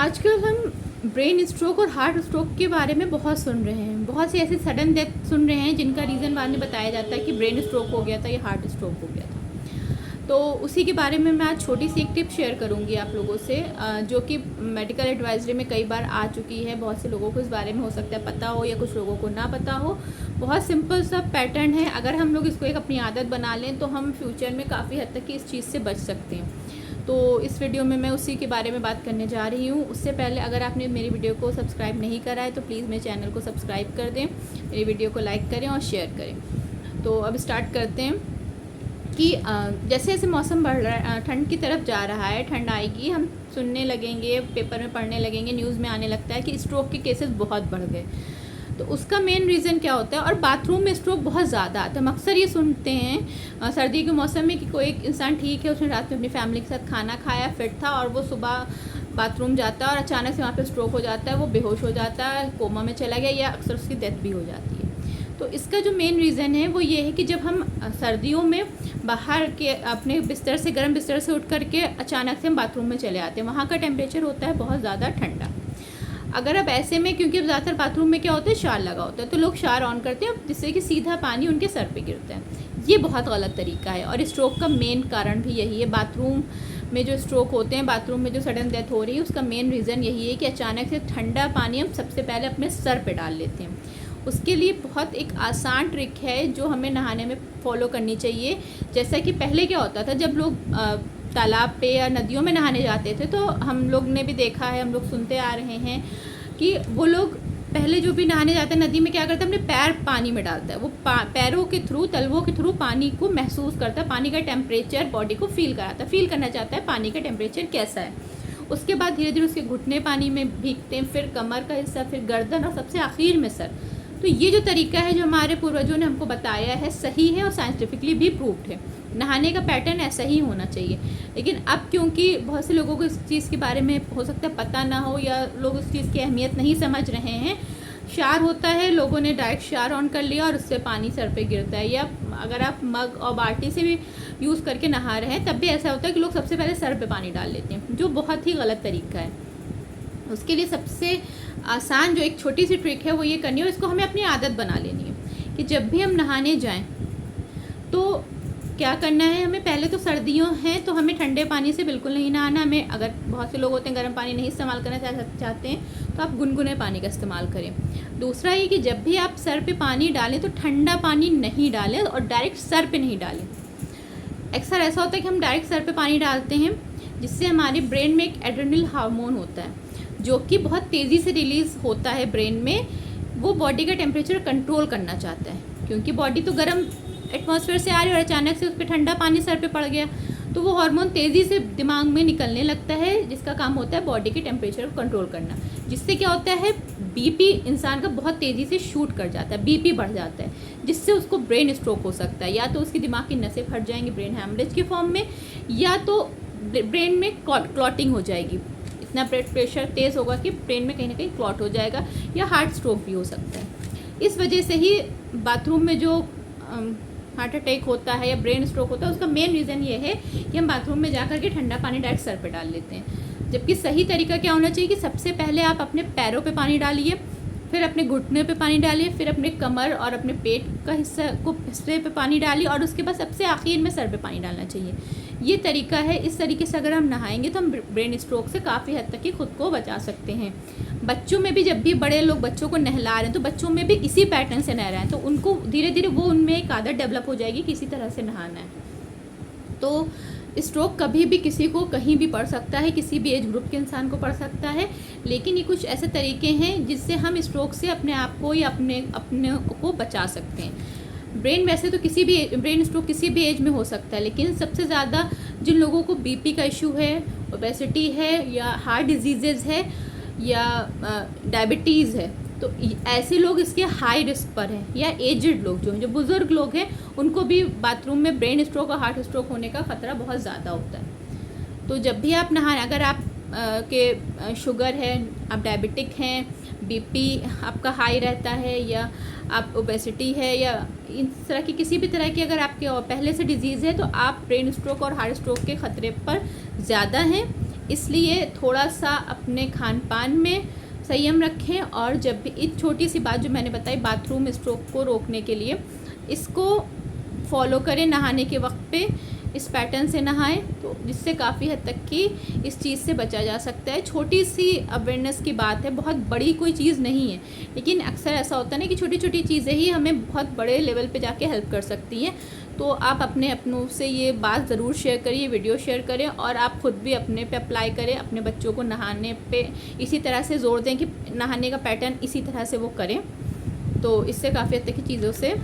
आजकल हम brain stroke और हार्ट स्ट्रोक के बारे में बहुत सुन रहे हैं। बहुत से ऐसे सडन डेथ सुन रहे हैं जिनका रीज़न बाद में बताया जाता है कि ब्रेन स्ट्रोक हो गया था या हार्ट स्ट्रोक हो गया था। तो उसी के बारे में मैं आज छोटी सी एक टिप शेयर करूंगी आप लोगों से, जो कि मेडिकल एडवाइजरी में कई बार आ चुकी है। बहुत से लोगों को इस बारे में हो सकता है पता हो या कुछ लोगों को ना पता हो। बहुत सिंपल सा पैटर्न है, अगर हम लोग इसको एक अपनी आदत बना लें तो हम फ्यूचर में काफ़ी हद तक इस चीज़ से बच सकते हैं। तो इस वीडियो में मैं उसी के बारे में बात करने जा रही हूँ। उससे पहले अगर आपने मेरी वीडियो को सब्सक्राइब नहीं करा है तो प्लीज़ मेरे चैनल को सब्सक्राइब कर दें, मेरी वीडियो को लाइक करें और शेयर करें। तो अब स्टार्ट करते हैं कि जैसे जैसे मौसम बढ़ रहा है, ठंड की तरफ जा रहा है, ठंड आएगी, हम सुनने लगेंगे, पेपर में पढ़ने लगेंगे, न्यूज़ में आने लगता है कि स्ट्रोक के केसेस बहुत बढ़ गए। तो उसका मेन रीज़न क्या होता है, और बाथरूम में स्ट्रोक बहुत ज़्यादा आता है। हम अक्सर ये सुनते हैं सर्दी के मौसम में कि कोई एक इंसान ठीक है, उसने रात में अपनी फैमिली के साथ खाना खाया, फिट था, और वो सुबह बाथरूम जाता है और अचानक से वहाँ पे स्ट्रोक हो जाता है, वो बेहोश हो जाता है, कोमा में चला गया, या अक्सर उसकी डेथ भी हो जाती है। तो इसका जो मेन रीज़न है वो ये है कि जब हम सर्दियों में बाहर के अपने बिस्तर से, गर्म बिस्तर से उठ करके अचानक से हम बाथरूम में चले आते हैं, वहाँ का टेम्परेचर होता है बहुत ज़्यादा ठंडा। अगर अब ऐसे में, क्योंकि अब ज़्यादातर बाथरूम में क्या होता है, शावर लगा होता है, तो लोग शावर ऑन करते हैं जिससे कि सीधा पानी उनके सर पे गिरता है। ये बहुत गलत तरीका है, और स्ट्रोक का मेन कारण भी यही है। बाथरूम में जो स्ट्रोक होते हैं, बाथरूम में जो सडन डेथ हो रही है, उसका मेन रीज़न यही है कि अचानक से ठंडा पानी हम सबसे पहले अपने सर पे डाल लेते हैं। उसके लिए बहुत एक आसान ट्रिक है जो हमें नहाने में फॉलो करनी चाहिए। जैसा कि पहले क्या होता था, जब लोग तालाब पे या नदियों में नहाने जाते थे, तो हम लोग ने भी देखा है, हम लोग सुनते आ रहे हैं कि वो लोग पहले जो भी नहाने जाते हैं नदी में क्या करते हैं, अपने पैर पानी में डालता है। वो पैरों के थ्रू, तलवों के थ्रू पानी को महसूस करता है, पानी का टेम्परेचर बॉडी को फील कराता है, फील करना चाहता है पानी का टेम्परेचर कैसा है। उसके बाद धीरे धीरे उसके घुटने पानी में भीगते हैं, फिर कमर का हिस्सा, फिर गर्दन, और सबसे आखिर में सर। तो ये जो तरीका है जो हमारे पूर्वजों ने हमको बताया है, सही है और साइंटिफिकली भी प्रूव्ड है। नहाने का पैटर्न ऐसा ही होना चाहिए। लेकिन अब क्योंकि बहुत से लोगों को इस चीज़ के बारे में हो सकता है पता ना हो, या लोग उस चीज़ की अहमियत नहीं समझ रहे हैं, शावर होता है, लोगों ने डायरेक्ट शावर ऑन कर लिया और उससे पानी सर पे गिरता है। या अगर आप मग और बाल्टी से भी यूज़ करके नहा रहे हैं, तब भी ऐसा होता है कि लोग सबसे पहले सर पे पानी डाल लेते हैं, जो बहुत ही गलत तरीका है। उसके लिए सबसे आसान जो एक छोटी सी ट्रिक है वो ये करनी है, और इसको हमें अपनी आदत बना लेनी है कि जब भी हम नहाने जाएं तो क्या करना है हमें। पहले तो सर्दियों हैं तो हमें ठंडे पानी से बिल्कुल नहीं नहाना। हमें, अगर बहुत से लोग होते हैं गर्म पानी नहीं इस्तेमाल करना चाहते हैं, तो आप गुनगुने पानी का इस्तेमाल करें। दूसरा ये कि जब भी आप सर पे पानी डालें तो ठंडा पानी नहीं डालें और डायरेक्ट सर पे नहीं डालें। अक्सर ऐसा होता है कि हम डायरेक्ट सर पे पानी डालते हैं, जिससे हमारे ब्रेन में एक एड्रेनल हार्मोन होता है जो कि बहुत तेज़ी से रिलीज़ होता है ब्रेन में। वो बॉडी का टेम्परेचर कंट्रोल करना चाहता है, क्योंकि बॉडी तो गर्म एटमॉस्फेयर से आ रही है और अचानक से उस पर ठंडा पानी सर पे पड़ गया, तो वो हार्मोन तेज़ी से दिमाग में निकलने लगता है, जिसका काम होता है बॉडी के टेम्परेचर को कंट्रोल करना। जिससे क्या होता है, बीपी इंसान का बहुत तेज़ी से शूट कर जाता है, बीपी बढ़ जाता है, जिससे उसको ब्रेन स्ट्रोक हो सकता है। या तो उसकी दिमाग की नसें फट जाएंगी ब्रेन हैमरेज के फॉर्म में, या तो ब्रेन में क्लॉटिंग हो जाएगी, इतना ब्लड प्रेशर तेज़ होगा कि ब्रेन में कहीं ना कहीं क्लॉट हो जाएगा, या हार्ट स्ट्रोक भी हो सकता है। इस वजह से ही बाथरूम में जो हार्ट अटैक होता है या ब्रेन स्ट्रोक होता है, उसका मेन रीज़न ये है कि हम बाथरूम में जा कर के ठंडा पानी डायरेक्ट सर पे डाल लेते हैं। जबकि सही तरीका क्या होना चाहिए कि सबसे पहले आप अपने पैरों पे पानी डालिए, फिर अपने घुटने पे पानी डालिए, फिर अपने कमर और अपने पेट का हिस्से पे पानी डालिए, और उसके बाद सबसे आखिर में सर पे पानी डालना चाहिए। ये तरीका है। इस तरीके से अगर हम नहाएंगे तो हम ब्रेन स्ट्रोक से काफ़ी हद तक ही खुद को बचा सकते हैं। बच्चों में भी, जब भी बड़े लोग बच्चों को नहला रहे हैं, तो बच्चों में भी इसी पैटर्न से नहलाएं, तो उनको धीरे धीरे वो उनमें एक आदत डेवलप हो जाएगी कि इसी तरह से नहाना है। तो स्ट्रोक कभी भी किसी को कहीं भी पड़ सकता है, किसी भी एज ग्रुप के इंसान को पड़ सकता है, लेकिन ये कुछ ऐसे तरीके हैं जिससे हम स्ट्रोक से अपने आप को या अपने को बचा सकते हैं। वैसे तो ब्रेन स्ट्रोक किसी भी एज में हो सकता है, लेकिन सबसे ज़्यादा जिन लोगों को बीपी का इशू है, ओबेसिटी है, या हार्ट डिजीज़ है, या डायबिटीज़ है, तो ऐसे लोग इसके हाई रिस्क पर हैं। या एजड लोग जो बुज़ुर्ग लोग हैं, उनको भी बाथरूम में ब्रेन स्ट्रोक और हार्ट स्ट्रोक होने का ख़तरा बहुत ज़्यादा होता है। तो जब भी आप नहाएं, अगर आप के शुगर है, आप डायबिटिक हैं, बीपी आपका हाई रहता है, या आप ओबेसिटी है, या इस तरह की किसी भी तरह की अगर आपके पहले से डिजीज़ है, तो आप ब्रेन स्ट्रोक और हार्ट स्ट्रोक के ख़तरे पर ज़्यादा हैं। इसलिए थोड़ा सा अपने खान पान में संयम रखें, और जब भी एक छोटी सी बात जो मैंने बताई बाथरूम स्ट्रोक को रोकने के लिए, इसको फॉलो करें। नहाने के वक्त पे इस पैटर्न से नहाएं, तो जिससे काफ़ी हद तक कि इस चीज़ से बचा जा सकता है। छोटी सी अवेयरनेस की बात है, बहुत बड़ी कोई चीज़ नहीं है, लेकिन अक्सर ऐसा होता है ना कि छोटी छोटी चीज़ें ही हमें बहुत बड़े लेवल पे जाके हेल्प कर सकती हैं। तो आप अपनों से ये बात ज़रूर शेयर करिए, वीडियो शेयर करें, और आप खुद भी अपने पे अप्लाई करें, अपने बच्चों को नहाने पे इसी तरह से ज़ोर दें कि नहाने का पैटर्न इसी तरह से वो करें। तो इससे काफ़ी हद तक की चीज़ों से,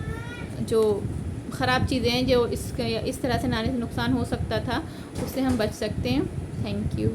जो ख़राब चीज़ें हैं जो इस तरह से नहाने से नुकसान हो सकता था, उससे हम बच सकते हैं। Thank you.